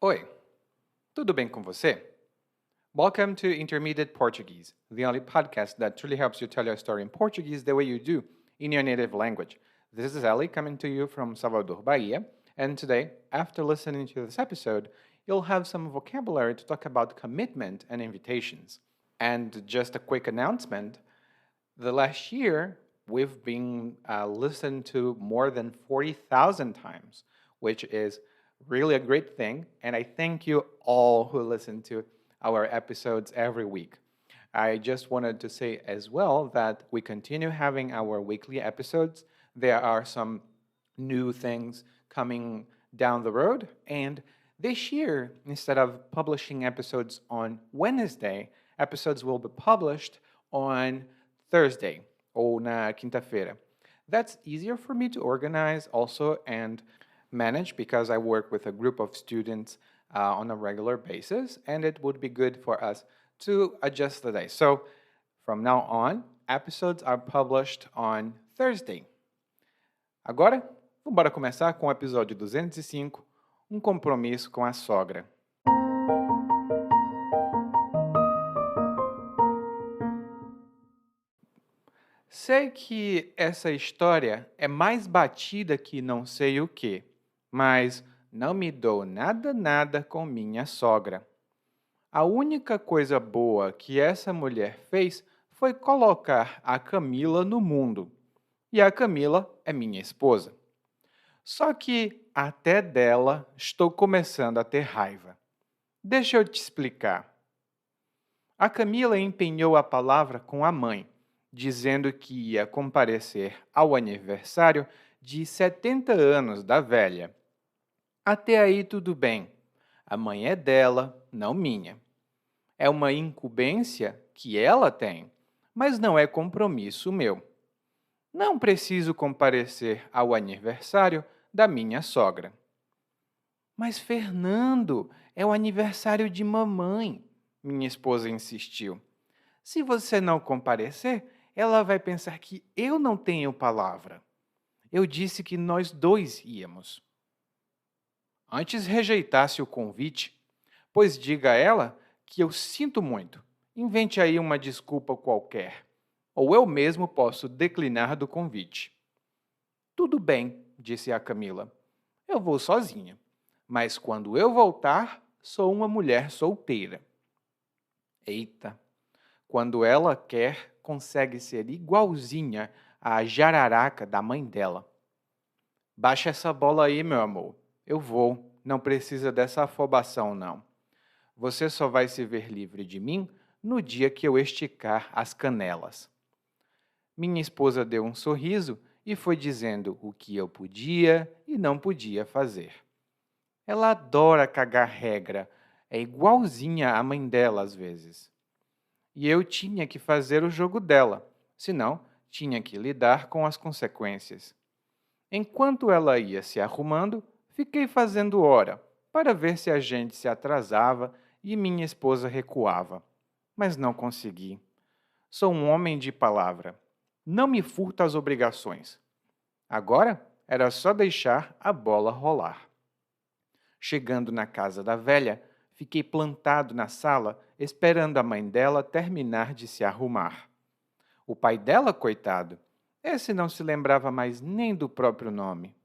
Oi, tudo bem com você? Welcome to Intermediate Portuguese, the only podcast that truly helps you tell your story in Portuguese the way you do in your native language. This is Ali coming to you from Salvador, Bahia, and today, after listening to this episode, you'll have some vocabulary to talk about commitment and invitations. And just a quick announcement, the last year, we've been listened to more than 40,000 times, which is really a great thing. And I thank you all who listen to our episodes every week. I just wanted to say as well that we continue having our weekly episodes. There are some new things coming down the road. And this year, instead of publishing episodes on Wednesday, episodes will be published on Thursday ou na quinta-feira. That's easier for me to organize also and manage because I work with a group of students on a regular basis, and it would be good for us to adjust the day. So from now on, episodes are published on Thursday. Agora, vamos começar com o episódio 205, um compromisso com a sogra. Sei que essa história é mais batida que não sei o quê, mas não me dou nada com minha sogra. A única coisa boa que essa mulher fez foi colocar a Camila no mundo. E a Camila é minha esposa. Só que até dela estou começando a ter raiva. Deixa eu te explicar. A Camila empenhou a palavra com a mãe, dizendo que ia comparecer ao aniversário de 70 anos da velha. Até aí tudo bem. A mãe é dela, não minha. É uma incumbência que ela tem, mas não é compromisso meu. Não preciso comparecer ao aniversário da minha sogra. Mas, Fernando, é o aniversário de mamãe, minha esposa insistiu. Se você não comparecer, ela vai pensar que eu não tenho palavra. Eu disse que nós dois íamos. Antes rejeitasse o convite, pois diga a ela que eu sinto muito. Invente aí uma desculpa qualquer, ou eu mesmo posso declinar do convite. Tudo bem, disse a Camila. Eu vou sozinha, mas quando eu voltar, sou uma mulher solteira. Eita! Quando ela quer, consegue ser igualzinha à jararaca da mãe dela. Baixa essa bola aí, meu amor. Eu vou. Não precisa dessa afobação, não. Você só vai se ver livre de mim no dia que eu esticar as canelas. Minha esposa deu um sorriso e foi dizendo o que eu podia e não podia fazer. Ela adora cagar regra. É igualzinha à mãe dela às vezes. E eu tinha que fazer o jogo dela, senão tinha que lidar com as consequências. Enquanto ela ia se arrumando, fiquei fazendo hora, para ver se a gente se atrasava e minha esposa recuava. Mas não consegui. Sou um homem de palavra. Não me furto às obrigações. Agora era só deixar a bola rolar. Chegando na casa da velha, fiquei plantado na sala, esperando a mãe dela terminar de se arrumar. O pai dela, coitado, esse não se lembrava mais nem do próprio nome.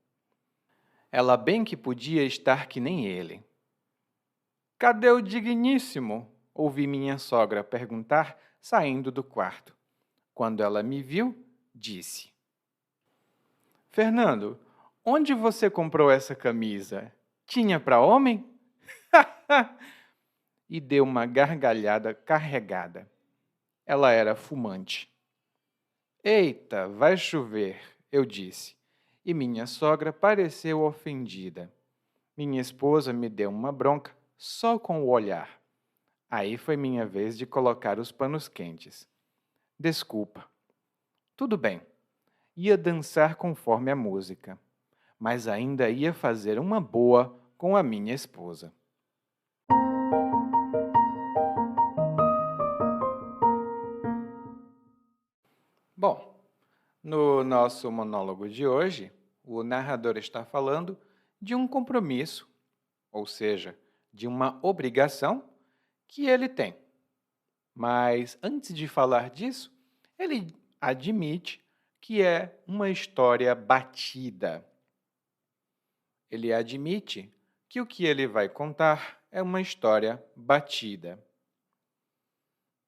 Ela bem que podia estar que nem ele. Cadê o digníssimo? Ouvi minha sogra perguntar, saindo do quarto. Quando ela me viu, disse: Fernando, onde você comprou essa camisa? Tinha para homem? E deu uma gargalhada carregada. Ela era fumante. Eita, vai chover, eu disse, e minha sogra pareceu ofendida. Minha esposa me deu uma bronca só com o olhar. Aí foi minha vez de colocar os panos quentes. Desculpa. Tudo bem. Ia dançar conforme a música, mas ainda ia fazer uma boa com a minha esposa. Bom, no nosso monólogo de hoje, o narrador está falando de um compromisso, ou seja, de uma obrigação que ele tem. Mas antes de falar disso, ele admite que é uma história batida. Ele admite que o que ele vai contar é uma história batida.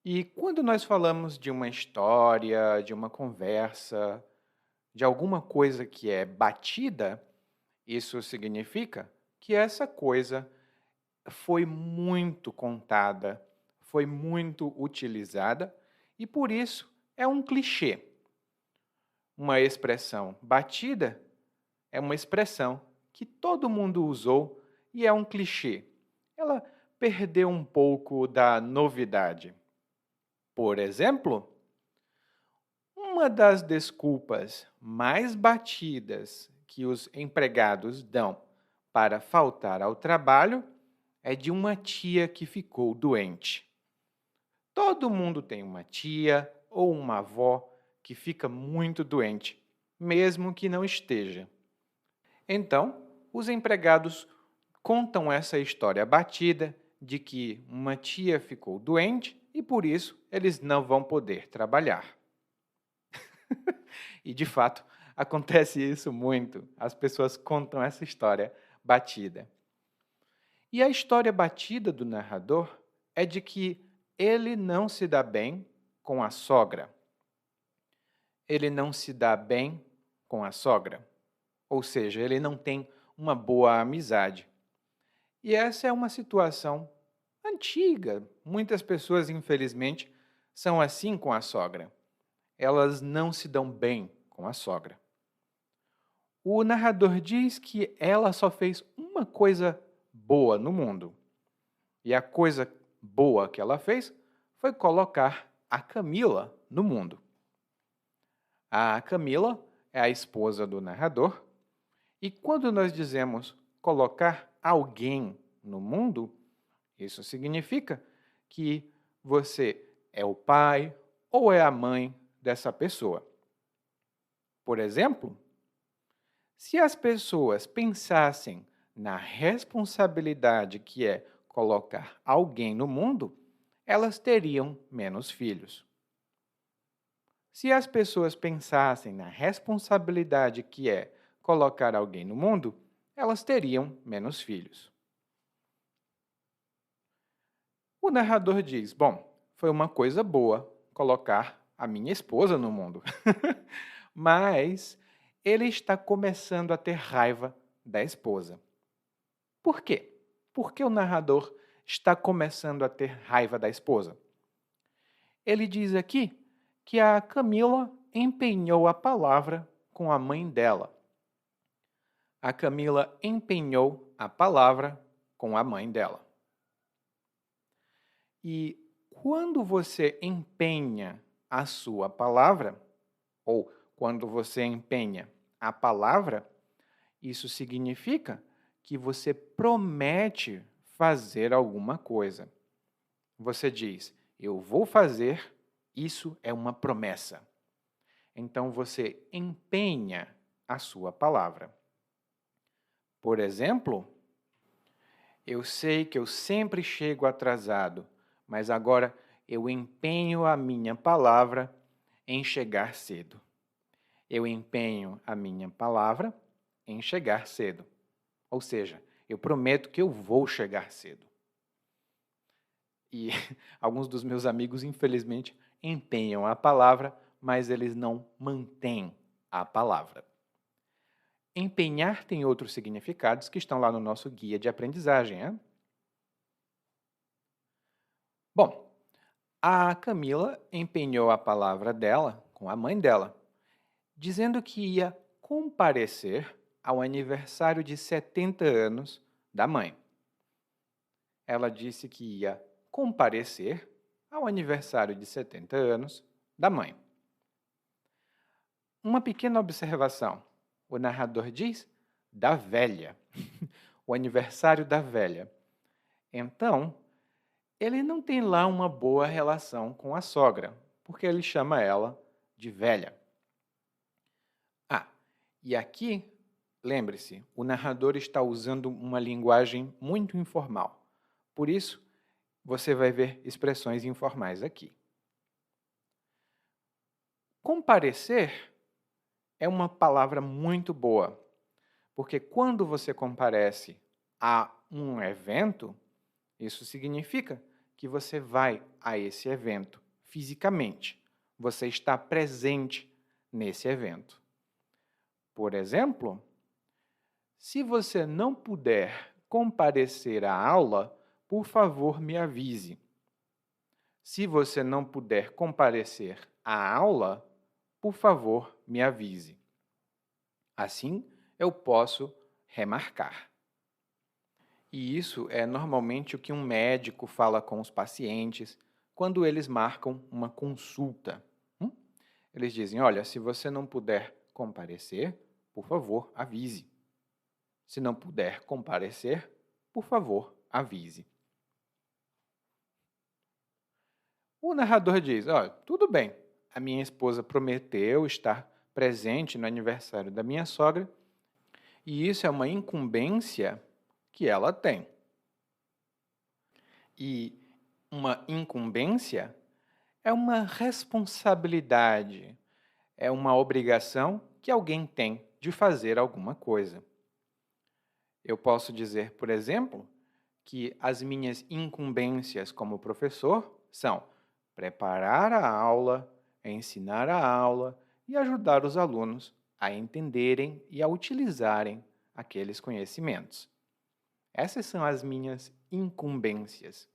E quando nós falamos de uma história, de uma conversa, de alguma coisa que é batida, isso significa que essa coisa foi muito contada, foi muito utilizada e por isso é um clichê. Uma expressão batida é uma expressão que todo mundo usou e é um clichê. Ela perdeu um pouco da novidade. Por exemplo, uma das desculpas mais batidas que os empregados dão para faltar ao trabalho é de uma tia que ficou doente. Todo mundo tem uma tia ou uma avó que fica muito doente, mesmo que não esteja. Então, os empregados contam essa história batida de que uma tia ficou doente e por isso eles não vão poder trabalhar. E de fato, acontece isso muito. As pessoas contam essa história batida. E a história batida do narrador é de que ele não se dá bem com a sogra. Ele não se dá bem com a sogra. Ou seja, ele não tem uma boa amizade. E essa é uma situação antiga. Muitas pessoas, infelizmente, são assim com a sogra. Elas não se dão bem com a sogra. O narrador diz que ela só fez uma coisa boa no mundo. E a coisa boa que ela fez foi colocar a Camila no mundo. A Camila é a esposa do narrador. E quando nós dizemos colocar alguém no mundo, isso significa que você é o pai ou é a mãe dessa pessoa. Por exemplo, se as pessoas pensassem na responsabilidade que é colocar alguém no mundo, elas teriam menos filhos. Se as pessoas pensassem na responsabilidade que é colocar alguém no mundo, elas teriam menos filhos. O narrador diz: bom, foi uma coisa boa colocar a minha esposa no mundo. Mas ele está começando a ter raiva da esposa. Por quê? Por que o narrador está começando a ter raiva da esposa? Ele diz aqui que a Camila empenhou a palavra com a mãe dela. A Camila empenhou a palavra com a mãe dela. E quando você empenha a sua palavra, ou quando você empenha a palavra, isso significa que você promete fazer alguma coisa. Você diz, eu vou fazer, isso é uma promessa. Então você empenha a sua palavra. Por exemplo, eu sei que eu sempre chego atrasado, mas agora eu empenho a minha palavra em chegar cedo. Eu empenho a minha palavra em chegar cedo. Ou seja, eu prometo que eu vou chegar cedo. E alguns dos meus amigos, infelizmente, empenham a palavra, mas eles não mantêm a palavra. Empenhar tem outros significados que estão lá no nosso guia de aprendizagem. Hein? Bom, a Camila empenhou a palavra dela com a mãe dela, dizendo que ia comparecer ao aniversário de 70 anos da mãe. Ela disse que ia comparecer ao aniversário de 70 anos da mãe. Uma pequena observação. O narrador diz da velha, o aniversário da velha. Então, ele não tem lá uma boa relação com a sogra, porque ele chama ela de velha. Ah, e aqui, lembre-se, o narrador está usando uma linguagem muito informal. Por isso, você vai ver expressões informais aqui. Comparecer é uma palavra muito boa, porque quando você comparece a um evento, isso significa que você vai a esse evento fisicamente. Você está presente nesse evento. Por exemplo, se você não puder comparecer à aula, por favor, me avise. Se você não puder comparecer à aula, por favor, me avise. Assim, eu posso remarcar. E isso é normalmente o que um médico fala com os pacientes quando eles marcam uma consulta. Eles dizem, olha, se você não puder comparecer, por favor, avise. Se não puder comparecer, por favor, avise. O narrador diz, olha, tudo bem, a minha esposa prometeu estar presente no aniversário da minha sogra e isso é uma incumbência que ela tem. E uma incumbência é uma responsabilidade, é uma obrigação que alguém tem de fazer alguma coisa. Eu posso dizer, por exemplo, que as minhas incumbências como professor são preparar a aula, ensinar a aula e ajudar os alunos a entenderem e a utilizarem aqueles conhecimentos. Essas são as minhas incumbências,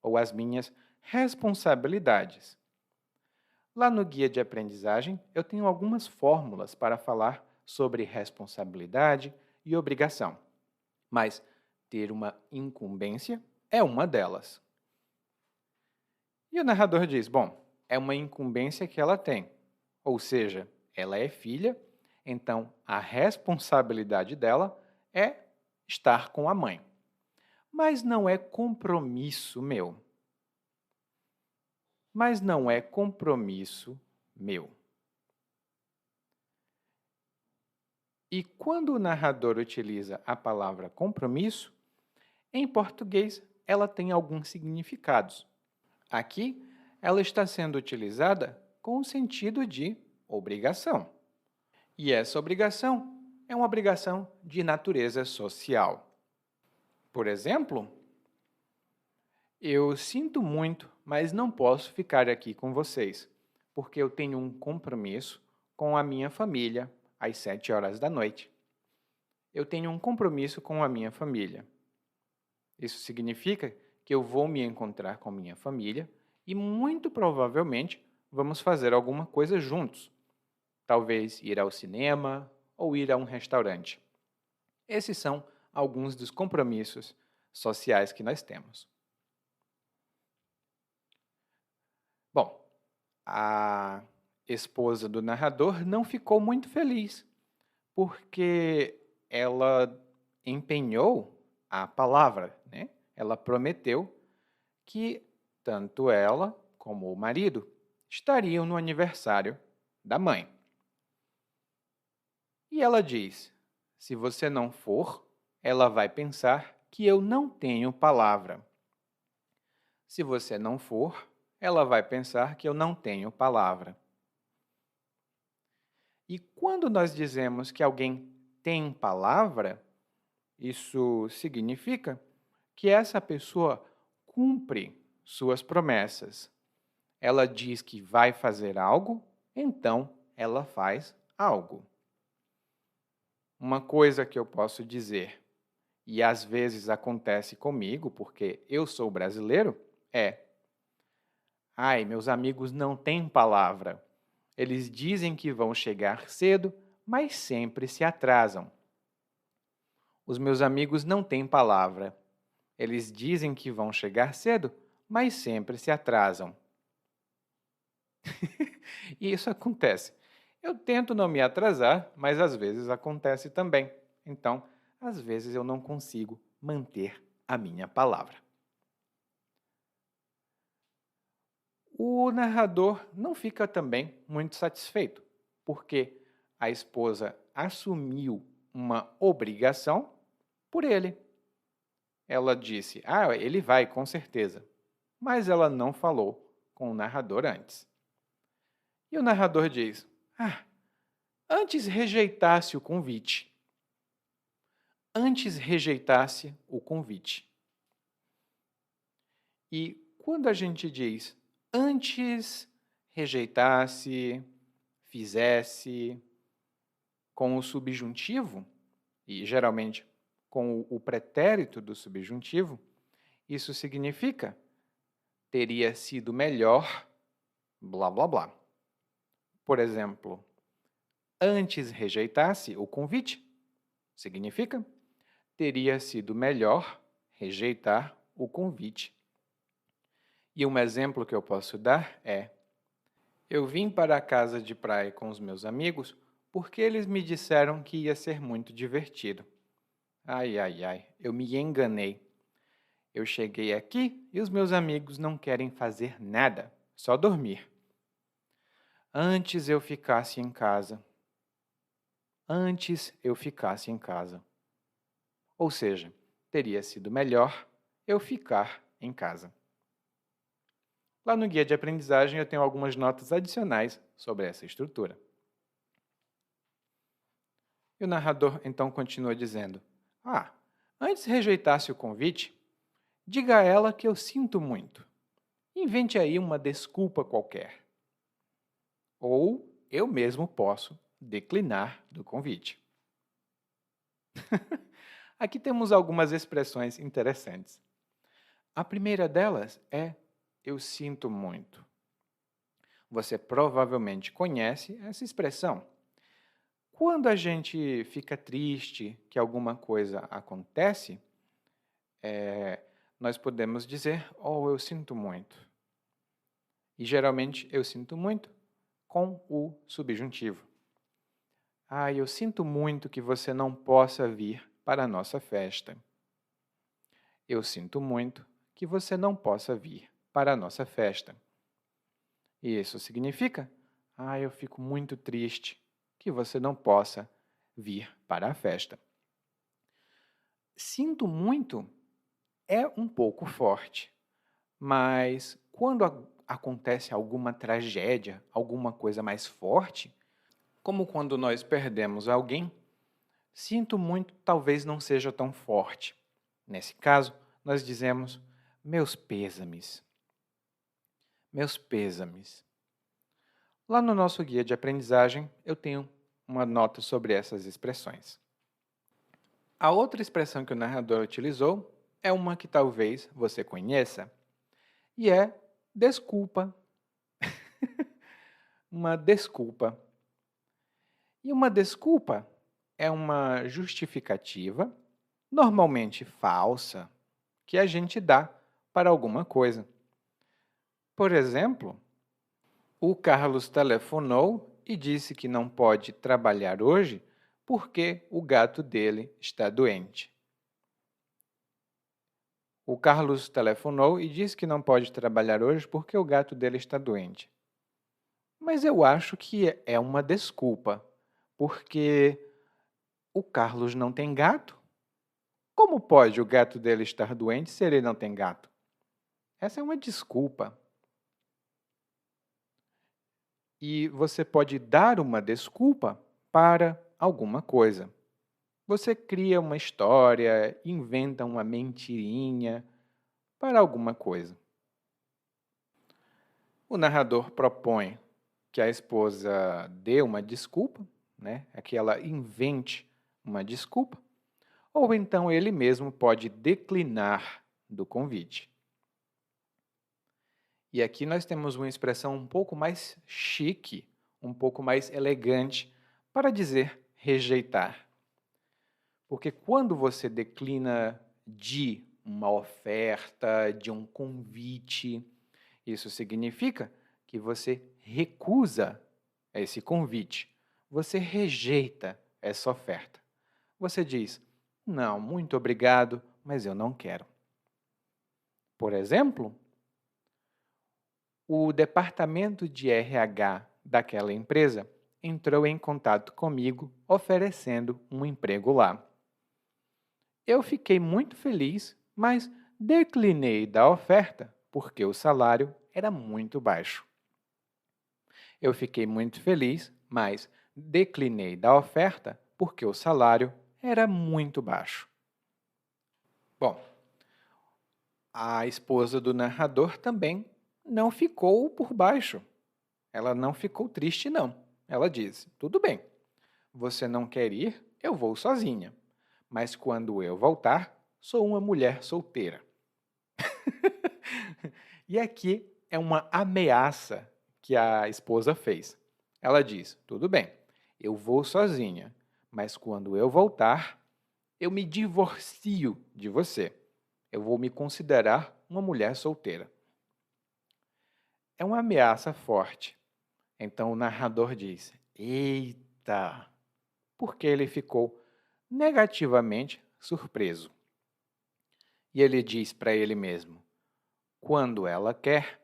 ou as minhas responsabilidades. Lá no guia de aprendizagem, eu tenho algumas fórmulas para falar sobre responsabilidade e obrigação, mas ter uma incumbência é uma delas. E o narrador diz, bom, é uma incumbência que ela tem, ou seja, ela é filha, então a responsabilidade dela é estar com a mãe. Mas não é compromisso meu. Mas não é compromisso meu. E quando o narrador utiliza a palavra compromisso, em português ela tem alguns significados. Aqui, ela está sendo utilizada com o sentido de obrigação. E essa obrigação é uma obrigação de natureza social. Por exemplo, eu sinto muito, mas não posso ficar aqui com vocês, porque eu tenho um compromisso com a minha família às 7 horas da noite. Eu tenho um compromisso com a minha família. Isso significa que eu vou me encontrar com minha família e muito provavelmente vamos fazer alguma coisa juntos. Talvez ir ao cinema ou ir a um restaurante. Esses são alguns dos compromissos sociais que nós temos. Bom, a esposa do narrador não ficou muito feliz, porque ela empenhou a palavra, né? Ela prometeu que tanto ela como o marido estariam no aniversário da mãe. E ela diz, se você não for, ela vai pensar que eu não tenho palavra. Se você não for, ela vai pensar que eu não tenho palavra. E quando nós dizemos que alguém tem palavra, isso significa que essa pessoa cumpre suas promessas. Ela diz que vai fazer algo, então ela faz algo. Uma coisa que eu posso dizer, e às vezes acontece comigo, porque eu sou brasileiro, é: ai, meus amigos não têm palavra. Eles dizem que vão chegar cedo, mas sempre se atrasam. Os meus amigos não têm palavra. Eles dizem que vão chegar cedo, mas sempre se atrasam. E isso acontece. Eu tento não me atrasar, mas às vezes acontece também. Então, às vezes eu não consigo manter a minha palavra. O narrador não fica também muito satisfeito, porque a esposa assumiu uma obrigação por ele. Ela disse: "Ah, ele vai, com certeza." Mas ela não falou com o narrador antes. E o narrador diz: "Ah, antes rejeitasse o convite. Antes rejeitasse o convite." E quando a gente diz antes rejeitasse, fizesse, com o subjuntivo, e geralmente com o pretérito do subjuntivo, isso significa teria sido melhor, blá blá blá. Por exemplo, antes rejeitasse o convite, significa teria sido melhor rejeitar o convite. E um exemplo que eu posso dar é: eu vim para a casa de praia com os meus amigos porque eles me disseram que ia ser muito divertido. Ai, ai, ai, eu me enganei. Eu cheguei aqui e os meus amigos não querem fazer nada, só dormir. Antes eu ficasse em casa. Antes eu ficasse em casa. Ou seja, teria sido melhor eu ficar em casa. Lá no guia de aprendizagem eu tenho algumas notas adicionais sobre essa estrutura. E o narrador então continua dizendo: "Ah, antes rejeitasse o convite, diga a ela que eu sinto muito. Invente aí uma desculpa qualquer. Ou eu mesmo posso declinar do convite." Aqui temos algumas expressões interessantes. A primeira delas é eu sinto muito. Você provavelmente conhece essa expressão. Quando a gente fica triste que alguma coisa acontece, nós podemos dizer, oh, eu sinto muito. E geralmente eu sinto muito com o subjuntivo. Ah, eu sinto muito que você não possa vir para a nossa festa. Eu sinto muito que você não possa vir para a nossa festa. E isso significa, ah, eu fico muito triste que você não possa vir para a festa. Sinto muito é um pouco forte, mas quando acontece alguma tragédia, alguma coisa mais forte, como quando nós perdemos alguém, sinto muito talvez não seja tão forte. Nesse caso, nós dizemos meus pêsames. Meus pêsames. Lá no nosso guia de aprendizagem, eu tenho uma nota sobre essas expressões. A outra expressão que o narrador utilizou é uma que talvez você conheça, e é desculpa. Uma desculpa. E uma desculpa é uma justificativa, normalmente falsa, que a gente dá para alguma coisa. Por exemplo, o Carlos telefonou e disse que não pode trabalhar hoje porque o gato dele está doente. O Carlos telefonou e disse que não pode trabalhar hoje porque o gato dele está doente. Mas eu acho que é uma desculpa, porque o Carlos não tem gato. Como pode o gato dele estar doente se ele não tem gato? Essa é uma desculpa. E você pode dar uma desculpa para alguma coisa. Você cria uma história, inventa uma mentirinha para alguma coisa. O narrador propõe que a esposa dê uma desculpa, que ela invente uma desculpa, ou então ele mesmo pode declinar do convite. E aqui nós temos uma expressão um pouco mais chique, um pouco mais elegante para dizer rejeitar. Porque quando você declina de uma oferta, de um convite, isso significa que você recusa esse convite, você rejeita essa oferta. Você diz, não, muito obrigado, mas eu não quero. Por exemplo, o departamento de RH daquela empresa entrou em contato comigo oferecendo um emprego lá. Eu fiquei muito feliz, mas declinei da oferta porque o salário era muito baixo. Eu fiquei muito feliz, mas declinei da oferta porque o salário era muito baixo. Bom, a esposa do narrador também não ficou por baixo. Ela não ficou triste, não. Ela disse: tudo bem, você não quer ir? Eu vou sozinha. Mas quando eu voltar, sou uma mulher solteira. E aqui é uma ameaça que a esposa fez. Ela diz: tudo bem, eu vou sozinha, mas quando eu voltar, eu me divorcio de você. Eu vou me considerar uma mulher solteira. É uma ameaça forte. Então o narrador diz: eita! Porque ele ficou negativamente surpreso. E ele diz para ele mesmo: quando ela quer,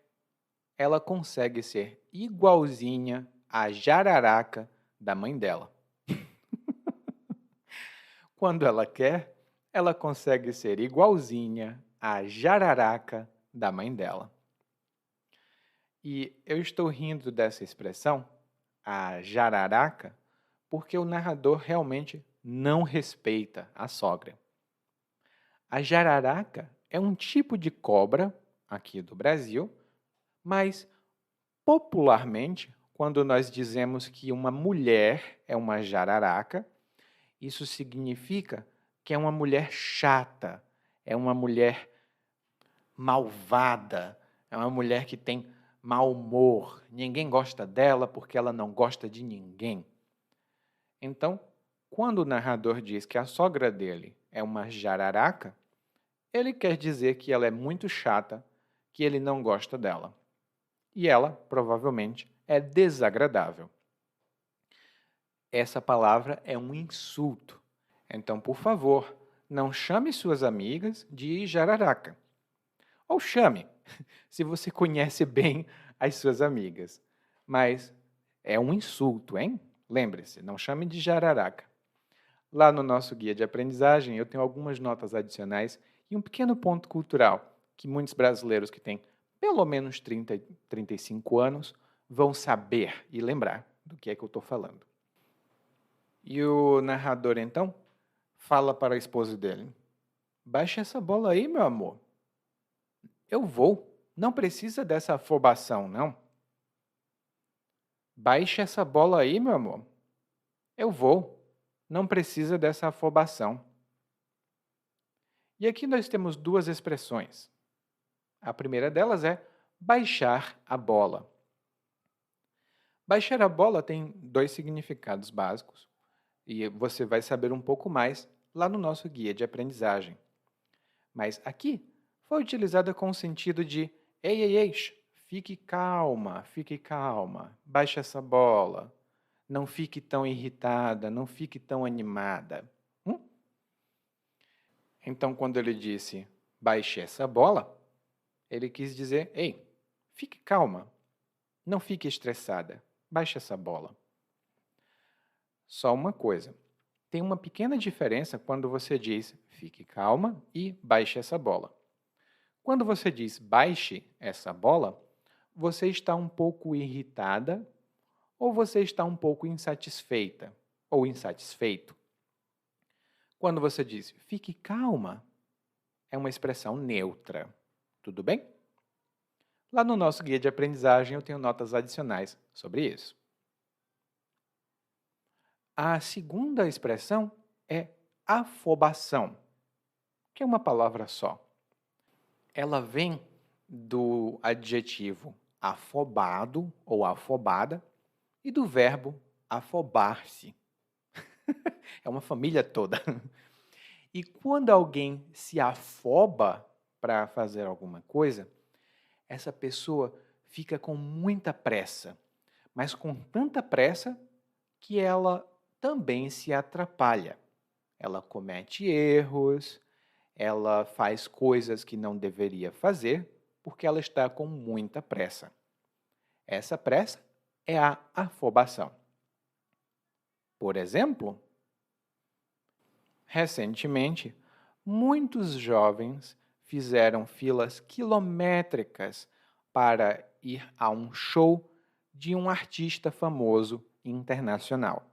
ela consegue ser igualzinha à jararaca da mãe dela. Quando ela quer, ela consegue ser igualzinha à jararaca da mãe dela. E eu estou rindo dessa expressão, a jararaca, porque o narrador realmente não respeita a sogra. A jararaca é um tipo de cobra aqui do Brasil, mas popularmente, quando nós dizemos que uma mulher é uma jararaca, isso significa que é uma mulher chata, é uma mulher malvada, é uma mulher que tem mau humor, ninguém gosta dela porque ela não gosta de ninguém. Então, quando o narrador diz que a sogra dele é uma jararaca, ele quer dizer que ela é muito chata, que ele não gosta dela. E ela, provavelmente, é desagradável. Essa palavra é um insulto. Então, por favor, não chame suas amigas de jararaca. Ou chame, se você conhece bem as suas amigas. Mas é um insulto, hein? Lembre-se, não chame de jararaca. Lá no nosso guia de aprendizagem, eu tenho algumas notas adicionais e um pequeno ponto cultural que muitos brasileiros que têm pelo menos 30, 35 anos vão saber e lembrar do que é que eu estou falando. E o narrador, então, fala para a esposa dele: baixa essa bola aí, meu amor. Eu vou. Não precisa dessa afobação, não. Baixe essa bola aí, meu amor. Eu vou. Não precisa dessa afobação. E aqui nós temos duas expressões. A primeira delas é baixar a bola. Baixar a bola tem dois significados básicos e você vai saber um pouco mais lá no nosso guia de aprendizagem. Mas aqui foi utilizada com o sentido de ei, ei, ei, fique calma, baixe essa bola, não fique tão irritada, não fique tão animada. Então, quando ele disse baixe essa bola, ele quis dizer, ei, fique calma, não fique estressada, baixe essa bola. Só uma coisa, tem uma pequena diferença quando você diz fique calma e baixe essa bola. Quando você diz baixe essa bola, você está um pouco irritada ou você está um pouco insatisfeita ou insatisfeito. Quando você diz fique calma, é uma expressão neutra. Tudo bem? Lá no nosso guia de aprendizagem eu tenho notas adicionais sobre isso. A segunda expressão é afobação, que é uma palavra só. Ela vem do adjetivo afobado ou afobada e do verbo afobar-se. É uma família toda. E quando alguém se afoba para fazer alguma coisa, essa pessoa fica com muita pressa, mas com tanta pressa que ela também se atrapalha. Ela comete erros, ela faz coisas que não deveria fazer porque ela está com muita pressa. Essa pressa é a afobação. Por exemplo, recentemente, muitos jovens fizeram filas quilométricas para ir a um show de um artista famoso internacional.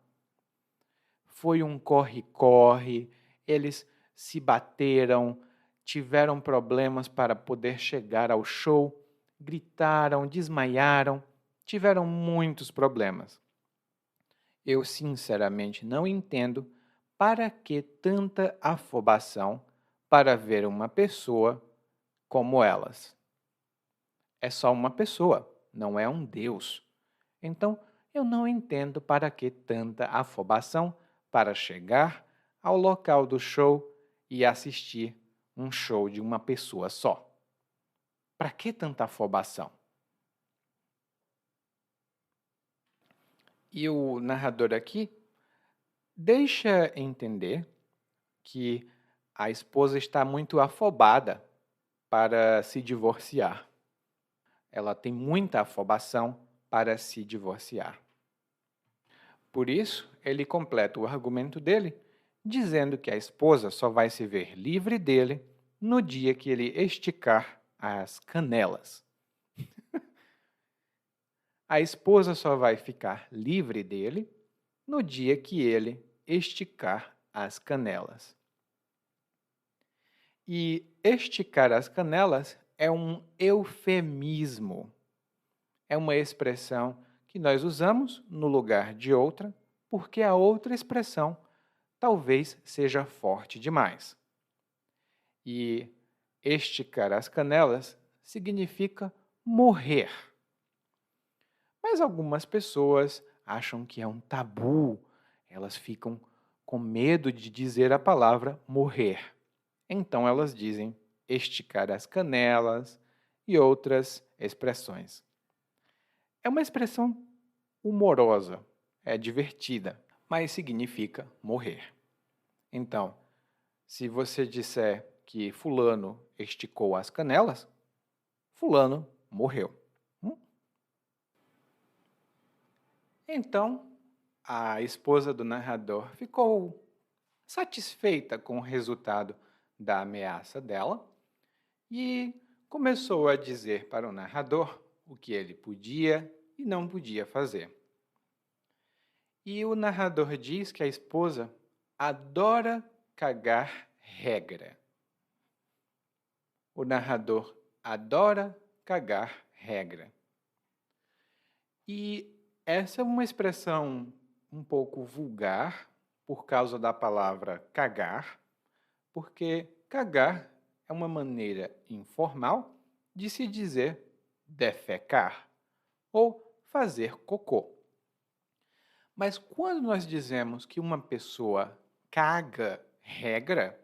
Foi um corre-corre, eles se bateram, tiveram problemas para poder chegar ao show, gritaram, desmaiaram, tiveram muitos problemas. Eu sinceramente não entendo para que tanta afobação para ver uma pessoa como elas. É só uma pessoa, não é um Deus. Então, eu não entendo para que tanta afobação para chegar ao local do show e assistir um show de uma pessoa só. Para que tanta afobação? E o narrador aqui deixa entender que a esposa está muito afobada para se divorciar. Ela tem muita afobação para se divorciar. Por isso, ele completa o argumento dele, dizendo que a esposa só vai se ver livre dele no dia que ele esticar as canelas. A esposa só vai ficar livre dele no dia que ele esticar as canelas. E esticar as canelas é um eufemismo. É uma expressão que nós usamos no lugar de outra, porque a outra expressão talvez seja forte demais. E esticar as canelas significa morrer. Mas algumas pessoas acham que é um tabu, elas ficam com medo de dizer a palavra morrer. Então elas dizem esticar as canelas e outras expressões. É uma expressão humorosa, é divertida, mas significa morrer. Então, se você disser que fulano esticou as canelas, fulano morreu. Então, a esposa do narrador ficou satisfeita com o resultado da ameaça dela e começou a dizer para o narrador o que ele podia e não podia fazer. E o narrador diz que a esposa adora cagar regra. O narrador adora cagar regra. E essa é uma expressão um pouco vulgar por causa da palavra cagar, porque cagar é uma maneira informal de se dizer defecar ou fazer cocô. Mas quando nós dizemos que uma pessoa caga regra,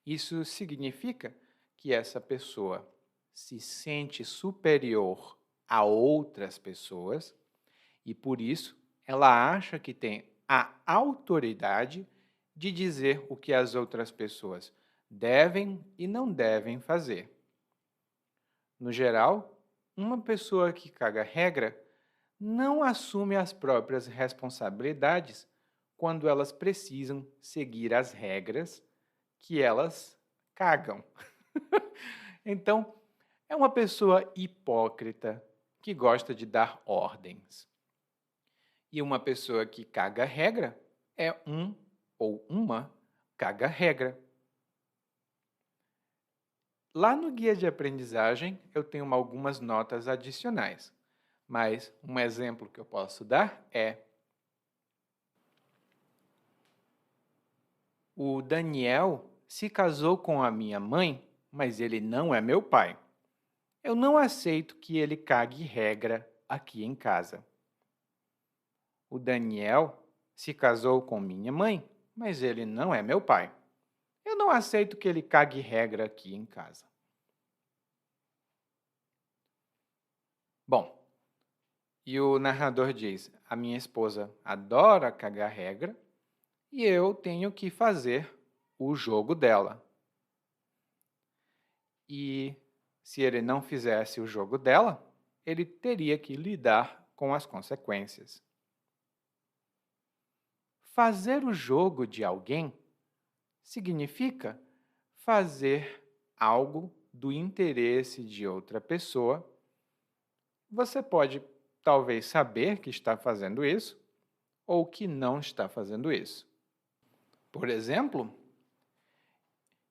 isso significa que essa pessoa se sente superior a outras pessoas e, por isso, ela acha que tem a autoridade de dizer o que as outras pessoas devem e não devem fazer. No geral, uma pessoa que caga regra não assume as próprias responsabilidades quando elas precisam seguir as regras que elas cagam. Então, é uma pessoa hipócrita que gosta de dar ordens. E uma pessoa que caga regra é um ou uma caga-regra. Lá no guia de aprendizagem, eu tenho algumas notas adicionais, mas um exemplo que eu posso dar é: o Daniel se casou com a minha mãe, mas ele não é meu pai. Eu não aceito que ele cague regra aqui em casa. O Daniel se casou com minha mãe, mas ele não é meu pai. Eu não aceito que ele cague regra aqui em casa. Bom, e o narrador diz: a minha esposa adora cagar regra e eu tenho que fazer o jogo dela. E se ele não fizesse o jogo dela, ele teria que lidar com as consequências. Fazer o jogo de alguém significa fazer algo do interesse de outra pessoa, você pode talvez saber que está fazendo isso ou que não está fazendo isso. Por exemplo,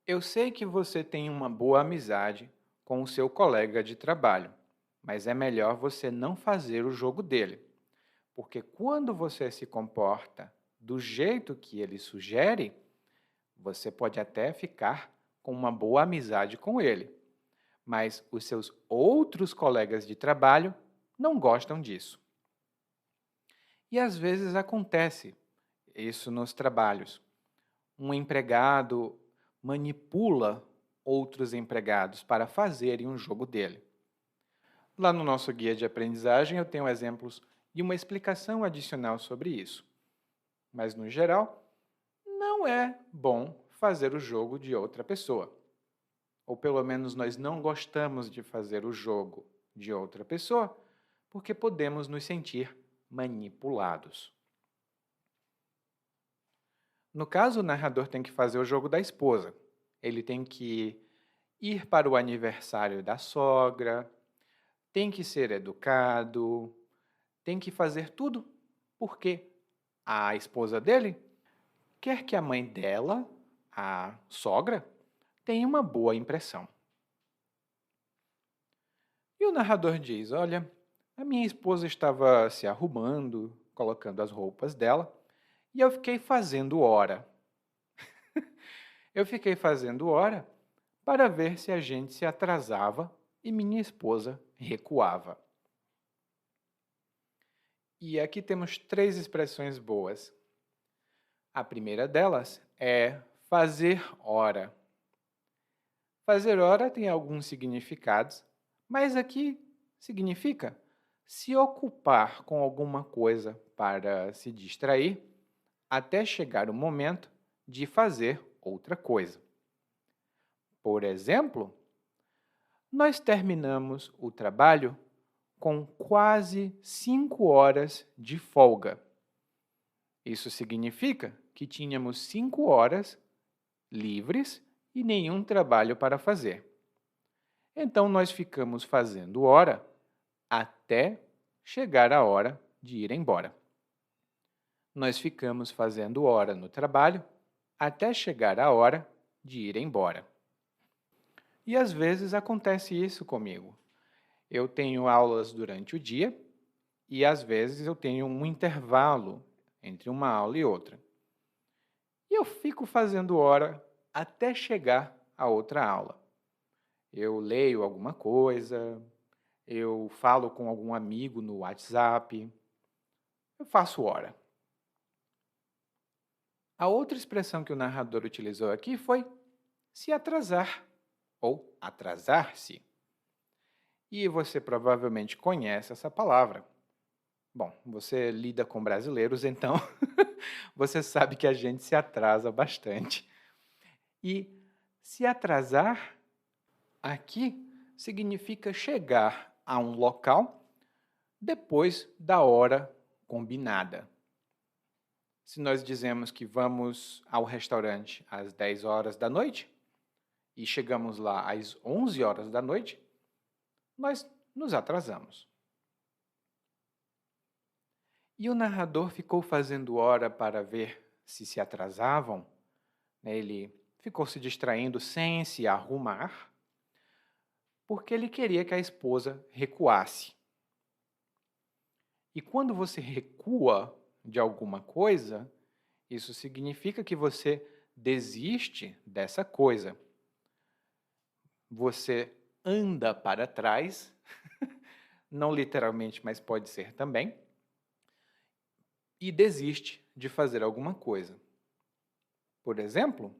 eu sei que você tem uma boa amizade com o seu colega de trabalho, mas é melhor você não fazer o jogo dele, porque quando você se comporta do jeito que ele sugere, você pode até ficar com uma boa amizade com ele, mas os seus outros colegas de trabalho não gostam disso. E às vezes acontece isso nos trabalhos. Um empregado manipula outros empregados para fazerem um jogo dele. Lá no nosso guia de aprendizagem eu tenho exemplos e uma explicação adicional sobre isso. Mas, no geral, não é bom fazer o jogo de outra pessoa. Ou pelo menos nós não gostamos de fazer o jogo de outra pessoa porque podemos nos sentir manipulados. No caso, o narrador tem que fazer o jogo da esposa. Ele tem que ir para o aniversário da sogra, tem que ser educado, tem que fazer tudo porque a esposa dele quer que a mãe dela, a sogra, tenha uma boa impressão. E o narrador diz: olha, a minha esposa estava se arrumando, colocando as roupas dela, e eu fiquei fazendo hora. Eu fiquei fazendo hora para ver se a gente se atrasava e minha esposa recuava. E aqui temos 3 expressões boas. A primeira delas é fazer hora. Fazer hora tem alguns significados, mas aqui significa se ocupar com alguma coisa para se distrair até chegar o momento de fazer outra coisa. Por exemplo, nós terminamos o trabalho com quase 5 horas de folga. Isso significa que tínhamos 5 horas livres e nenhum trabalho para fazer. Então, nós ficamos fazendo hora até chegar a hora de ir embora. Nós ficamos fazendo hora no trabalho até chegar a hora de ir embora. E às vezes acontece isso comigo. Eu tenho aulas durante o dia e às vezes eu tenho um intervalo entre uma aula e outra. E eu fico fazendo hora até chegar a outra aula. Eu leio alguma coisa, eu falo com algum amigo no WhatsApp, eu faço hora. A outra expressão que o narrador utilizou aqui foi se atrasar ou atrasar-se. E você provavelmente conhece essa palavra. Bom, você lida com brasileiros, então você sabe que a gente se atrasa bastante. E se atrasar aqui significa chegar a um local depois da hora combinada. Se nós dizemos que vamos ao restaurante às 10 horas da noite e chegamos lá às 11 horas da noite, nós nos atrasamos. E o narrador ficou fazendo hora para ver se atrasavam. Ele ficou se distraindo sem se arrumar, porque ele queria que a esposa recuasse. E quando você recua de alguma coisa, isso significa que você desiste dessa coisa. Você anda para trás, não literalmente, mas pode ser também, e desiste de fazer alguma coisa. Por exemplo,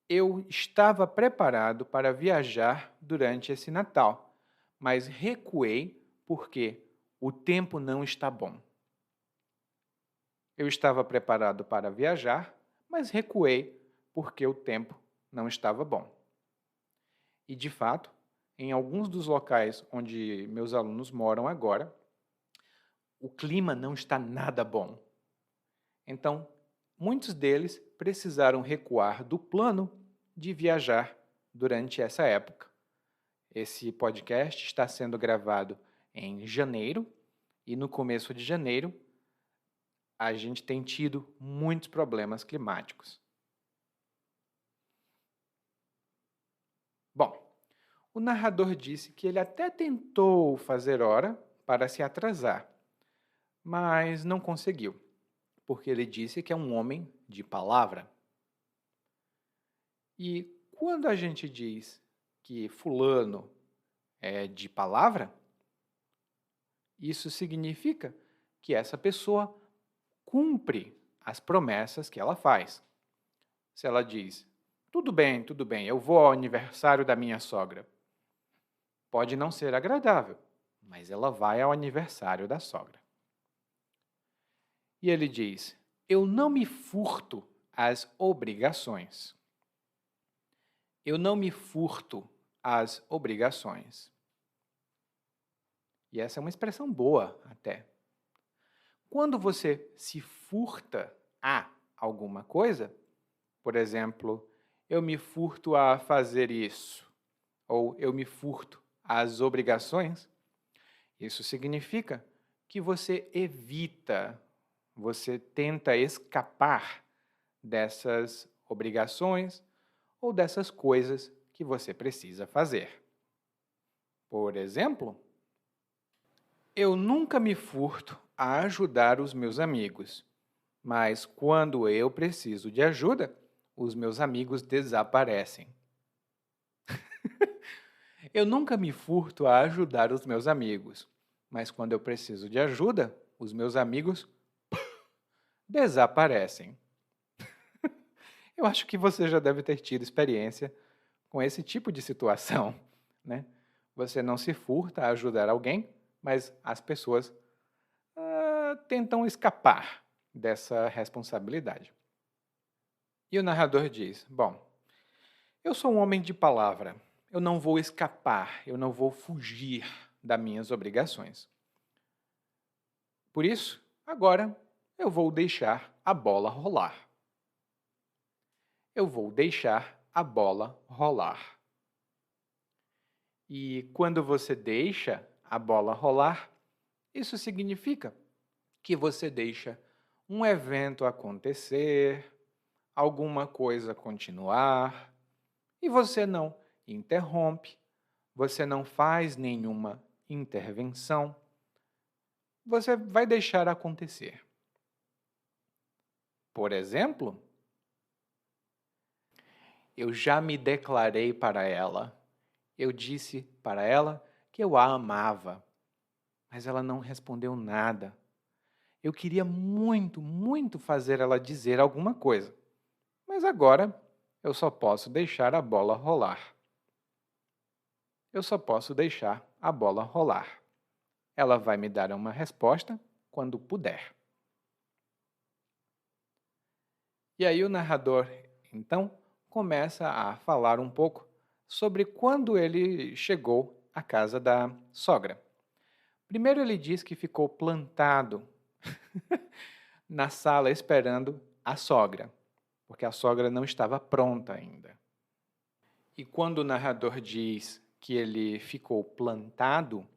eu estava preparado para viajar durante esse Natal, mas recuei porque o tempo não está bom. Eu estava preparado para viajar, mas recuei porque o tempo não estava bom. E, de fato, em alguns dos locais onde meus alunos moram agora, o clima não está nada bom. Então, muitos deles precisaram recuar do plano de viajar durante essa época. Esse podcast está sendo gravado em janeiro e no começo de janeiro a gente tem tido muitos problemas climáticos. Bom, o narrador disse que ele até tentou fazer hora para se atrasar, mas não conseguiu, porque ele disse que é um homem de palavra. E quando a gente diz que fulano é de palavra, isso significa que essa pessoa cumpre as promessas que ela faz. Se ela diz, tudo bem, eu vou ao aniversário da minha sogra. Pode não ser agradável, mas ela vai ao aniversário da sogra. E ele diz, eu não me furto às obrigações. Eu não me furto às obrigações. E essa é uma expressão boa até. Quando você se furta a alguma coisa, por exemplo, eu me furto a fazer isso, ou eu me furto às obrigações, isso significa que você evita, você tenta escapar dessas obrigações ou dessas coisas que você precisa fazer. Por exemplo, eu nunca me furto a ajudar os meus amigos, mas quando eu preciso de ajuda, os meus amigos desaparecem. Eu nunca me furto a ajudar os meus amigos, mas quando eu preciso de ajuda, os meus amigos desaparecem. Eu acho que você já deve ter tido experiência com esse tipo de situação, né? Você não se furta a ajudar alguém, mas as pessoas tentam escapar dessa responsabilidade. E o narrador diz, bom, eu sou um homem de palavra, eu não vou escapar, eu não vou fugir das minhas obrigações. Por isso, agora eu vou deixar a bola rolar. Eu vou deixar a bola rolar. E quando você deixa a bola rolar, isso significa que você deixa um evento acontecer, alguma coisa continuar, e você não interrompe, você não faz nenhuma intervenção, você vai deixar acontecer. Por exemplo, eu já me declarei para ela. Eu disse para ela que eu a amava, mas ela não respondeu nada. Eu queria muito fazer ela dizer alguma coisa, mas agora eu só posso deixar a bola rolar. Eu só posso deixar a bola rolar. Ela vai me dar uma resposta quando puder. E aí o narrador, então, começa a falar um pouco sobre quando ele chegou à casa da sogra. Primeiro ele diz que ficou plantado na sala esperando a sogra, porque a sogra não estava pronta ainda. E quando o narrador diz que ele ficou plantado,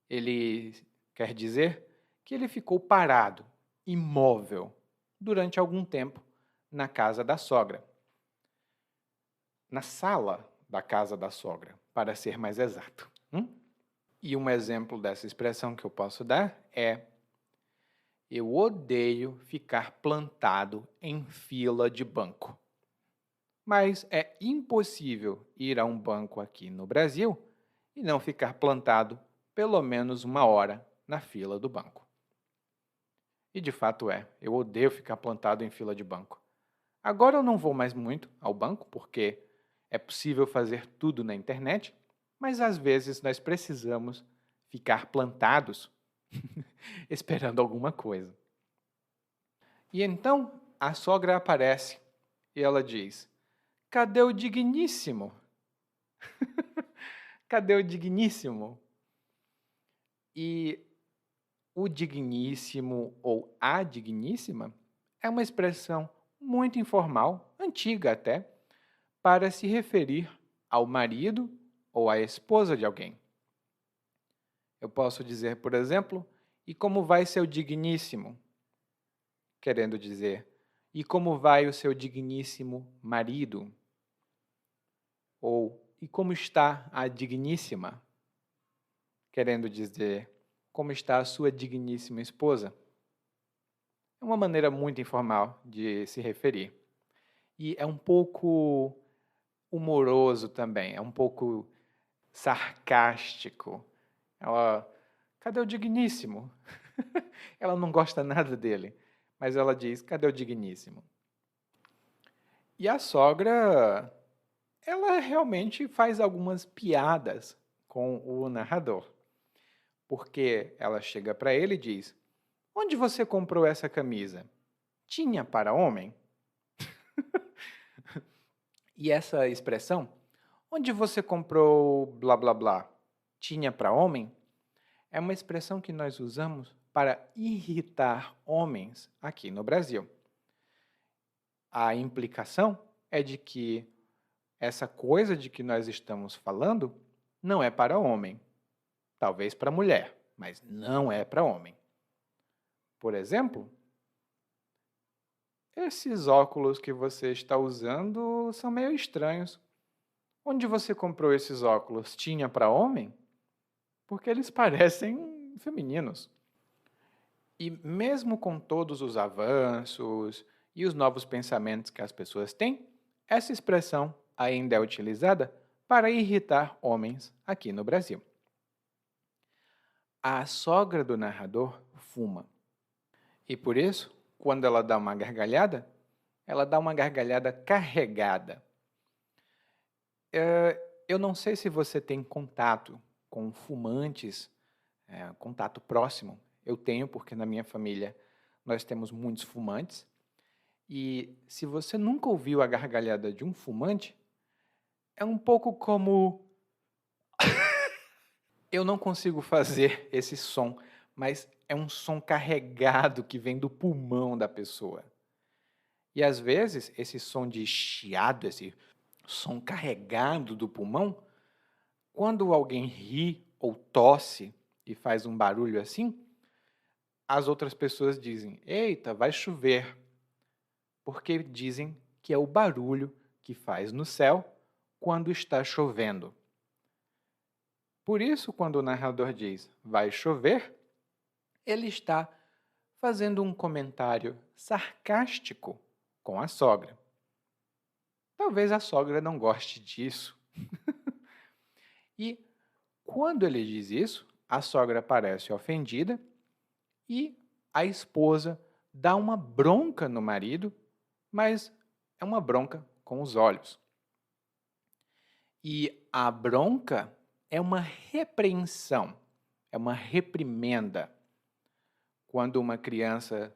ele quer dizer que ele ficou parado, imóvel, durante algum tempo na casa da sogra. Na sala da casa da sogra, para ser mais exato. E um exemplo dessa expressão que eu posso dar é: eu odeio ficar plantado em fila de banco. Mas é impossível ir a um banco aqui no Brasil e não ficar plantado pelo menos 1 hora na fila do banco. E de fato eu odeio ficar plantado em fila de banco. Agora eu não vou mais muito ao banco, porque é possível fazer tudo na internet, mas às vezes nós precisamos ficar plantados esperando alguma coisa. E então a sogra aparece e ela diz: cadê o digníssimo? Cadê o digníssimo? E o digníssimo ou a digníssima é uma expressão muito informal, antiga até, para se referir ao marido ou à esposa de alguém. Eu posso dizer, por exemplo, e como vai seu digníssimo? Querendo dizer, e como vai o seu digníssimo marido? Ou, e como está a digníssima? Querendo dizer, como está a sua digníssima esposa? É uma maneira muito informal de se referir. E é um pouco humoroso também, é um pouco sarcástico. Ela, cadê o digníssimo? Ela não gosta nada dele, mas ela diz, cadê o digníssimo? E a sogra, ela realmente faz algumas piadas com o narrador. Porque ela chega para ele e diz, onde você comprou essa camisa? Tinha para homem? E essa expressão, onde você comprou blá blá blá? Tinha para homem? É uma expressão que nós usamos para irritar homens aqui no Brasil. A implicação é de que essa coisa de que nós estamos falando não é para homem. Talvez para mulher, mas não é para homem. Por exemplo, esses óculos que você está usando são meio estranhos. Onde você comprou esses óculos? Tinha para homem? Porque eles parecem femininos. E mesmo com todos os avanços e os novos pensamentos que as pessoas têm, essa expressão ainda é utilizada para irritar homens aqui no Brasil. A sogra do narrador fuma. E por isso, quando ela dá uma gargalhada, ela dá uma gargalhada carregada. Eu não sei se você tem contato com fumantes, contato próximo. Eu tenho, porque na minha família nós temos muitos fumantes. E se você nunca ouviu a gargalhada de um fumante, é um pouco como... Eu não consigo fazer esse som, mas é um som carregado que vem do pulmão da pessoa. E às vezes, esse som de chiado, esse som carregado do pulmão, quando alguém ri ou tosse e faz um barulho assim, as outras pessoas dizem, eita, vai chover. Porque dizem que é o barulho que faz no céu quando está chovendo. Por isso, quando o narrador diz, vai chover, ele está fazendo um comentário sarcástico com a sogra. Talvez a sogra não goste disso. E quando ele diz isso, a sogra parece ofendida e a esposa dá uma bronca no marido, mas é uma bronca com os olhos. E a bronca é uma repreensão, é uma reprimenda. Quando uma criança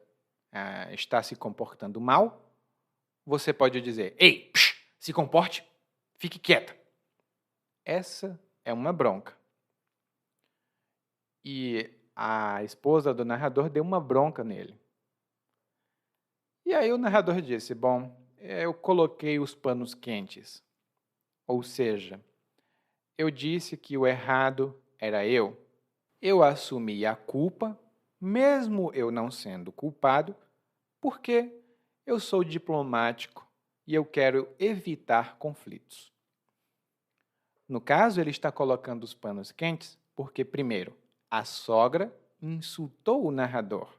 está se comportando mal, você pode dizer, ei, se comporte, fique quieta. Essa é uma bronca. E a esposa do narrador deu uma bronca nele. E aí o narrador disse, bom, eu coloquei os panos quentes. Ou seja, eu disse que o errado era eu. Eu assumi a culpa, mesmo eu não sendo culpado, porque eu sou diplomático e eu quero evitar conflitos. No caso, ele está colocando os panos quentes porque, primeiro, a sogra insultou o narrador.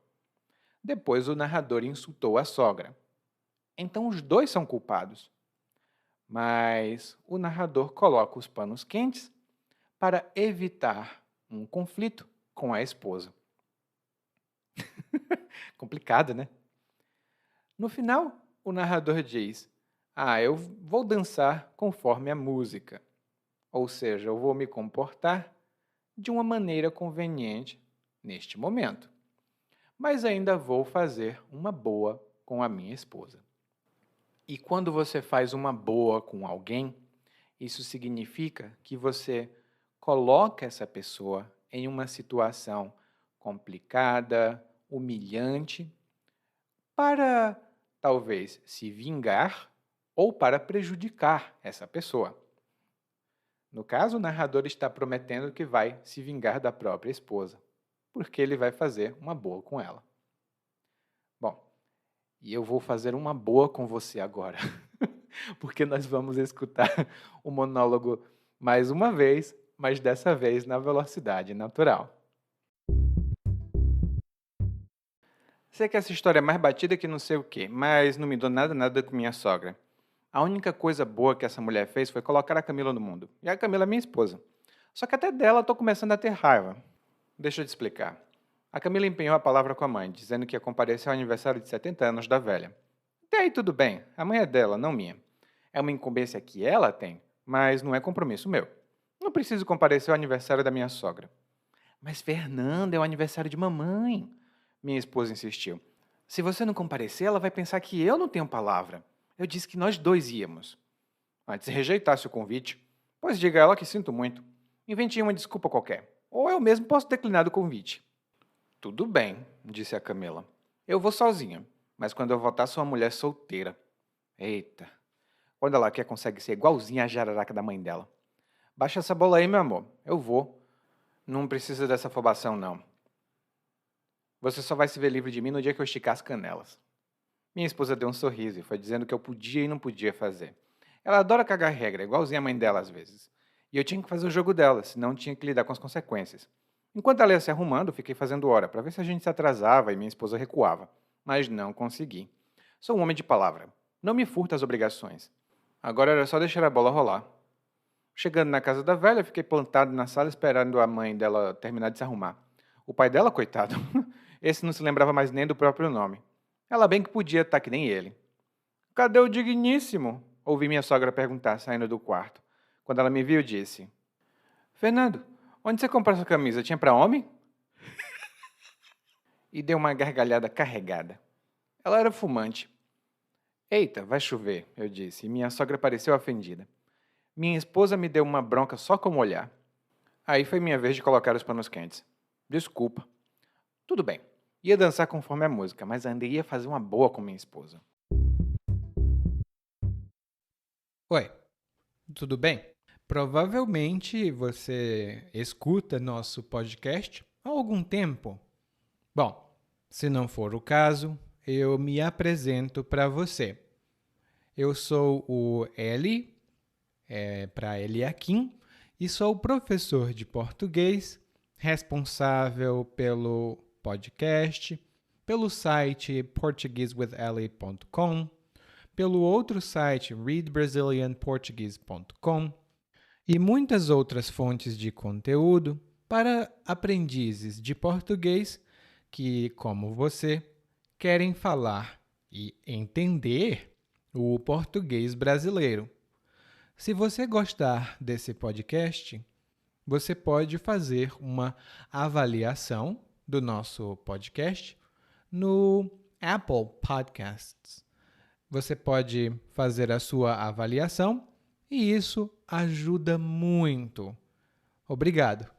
Depois, o narrador insultou a sogra. Então, os dois são culpados. Mas o narrador coloca os panos quentes para evitar um conflito com a esposa. Complicado, né? No final, o narrador diz, eu vou dançar conforme a música. Ou seja, eu vou me comportar de uma maneira conveniente neste momento. Mas ainda vou fazer uma boa com a minha esposa. E quando você faz uma boa com alguém, isso significa que você coloca essa pessoa em uma situação complicada, humilhante, para talvez se vingar ou para prejudicar essa pessoa. No caso, o narrador está prometendo que vai se vingar da própria esposa, porque ele vai fazer uma boa com ela. Bom, e eu vou fazer uma boa com você agora, porque nós vamos escutar o monólogo mais uma vez, mas dessa vez na velocidade natural. Sei que essa história é mais batida que não sei o quê, mas não me dou nada com minha sogra. A única coisa boa que essa mulher fez foi colocar a Camila no mundo. E a Camila é minha esposa. Só que até dela eu tô começando a ter raiva. Deixa eu te explicar. A Camila empenhou a palavra com a mãe, dizendo que ia comparecer ao aniversário de 70 anos da velha. Até aí tudo bem, a mãe é dela, não minha. É uma incumbência que ela tem, mas não é compromisso meu. Não preciso comparecer ao aniversário da minha sogra. Mas Fernanda, é o aniversário de mamãe, minha esposa insistiu. Se você não comparecer, ela vai pensar que eu não tenho palavra. Eu disse que nós dois íamos. Antes rejeitasse o convite, pois diga a ela que sinto muito. Invente uma desculpa qualquer. Ou eu mesmo posso declinar do convite. Tudo bem, disse a Camila. Eu vou sozinha, mas quando eu voltar sou uma mulher solteira. Eita, quando ela quer consegue ser igualzinha a jararaca da mãe dela. Baixa essa bola aí, meu amor. Eu vou. Não precisa dessa afobação, não. Você só vai se ver livre de mim no dia que eu esticar as canelas. Minha esposa deu um sorriso e foi dizendo que eu podia e não podia fazer. Ela adora cagar regra, igualzinha a mãe dela às vezes. E eu tinha que fazer o jogo dela, senão tinha que lidar com as consequências. Enquanto ela ia se arrumando, fiquei fazendo hora para ver se a gente se atrasava e minha esposa recuava. Mas não consegui. Sou um homem de palavra. Não me furto as obrigações. Agora era só deixar a bola rolar. Chegando na casa da velha, fiquei plantado na sala esperando a mãe dela terminar de se arrumar. O pai dela, coitado, esse não se lembrava mais nem do próprio nome. Ela bem que podia estar que nem ele. Cadê o digníssimo? Ouvi minha sogra perguntar, saindo do quarto. Quando ela me viu, disse: Fernando, onde você comprou essa camisa? Tinha para homem? E deu uma gargalhada carregada. Ela era fumante. Eita, vai chover, eu disse, e minha sogra pareceu ofendida. Minha esposa me deu uma bronca só com o olhar. Aí foi minha vez de colocar os panos quentes. Desculpa. Tudo bem. Ia dançar conforme a música, mas ainda ia fazer uma boa com minha esposa. Oi, tudo bem? Provavelmente você escuta nosso podcast há algum tempo. Bom, se não for o caso, eu me apresento para você. Eu sou o Eli, para Eliakim, e sou professor de português, responsável pelo podcast, pelo site portuguesewitheli.com, pelo outro site readbrazilianportuguese.com e muitas outras fontes de conteúdo para aprendizes de português que, como você, querem falar e entender o português brasileiro. Se você gostar desse podcast, você pode fazer uma avaliação do nosso podcast no Apple Podcasts. Você pode fazer a sua avaliação e isso ajuda muito. Obrigado.